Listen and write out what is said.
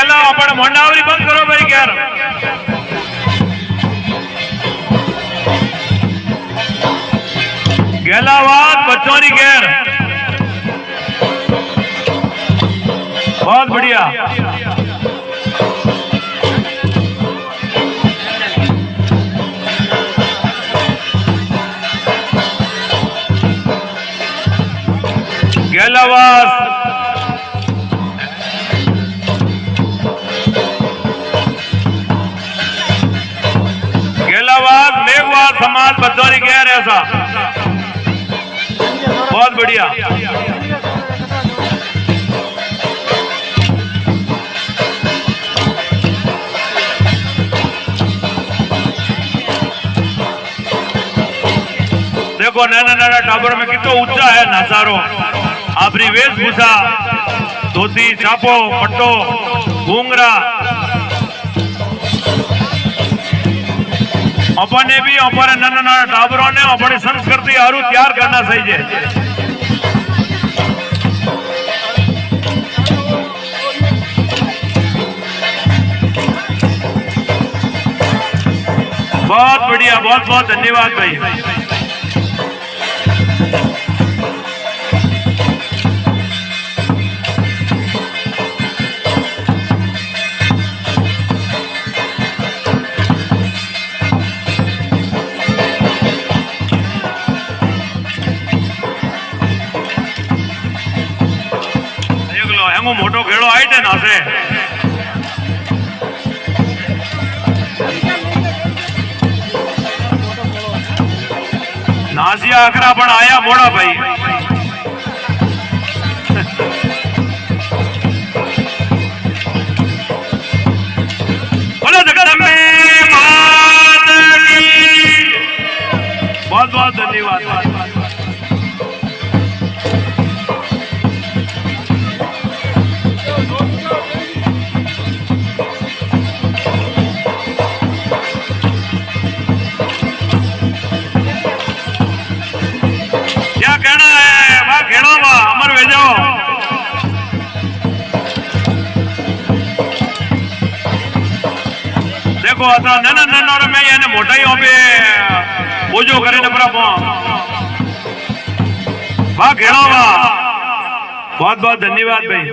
गेला अपन मोंडावरी बंद करो भाई यार। गेलावाद बच्चों की घेर बहुत बढ़िया। गेलावास गेलावास मेघवाद समाज बच्चों कह रहे ऐसा बहुत बढ़िया। देखो नैना नैना टाबर में कितना ऊंचा है नजारो। अपनी वेशभूषा धोती चापो पट्टो घूंगरा अपने भी अपने नन्ना नन्ना टाबरों ने अपनी संस्कृति हारू तैयार करना सही है। बहुत बढ़िया बहुत बहुत धन्यवाद भाई। मोटो खेड़ो आई थे नासे नासिया अखरा पण आया मोड़ा भाई। बोलो जगदम्बे मात की बहुत बहुत धन्यवाद। अमर भेजो देखो असा नैना नैना में यानी मोटाई पे पूजो करे न बरा वाह घेड़ा वाह बहुत बहुत धन्यवाद भाई।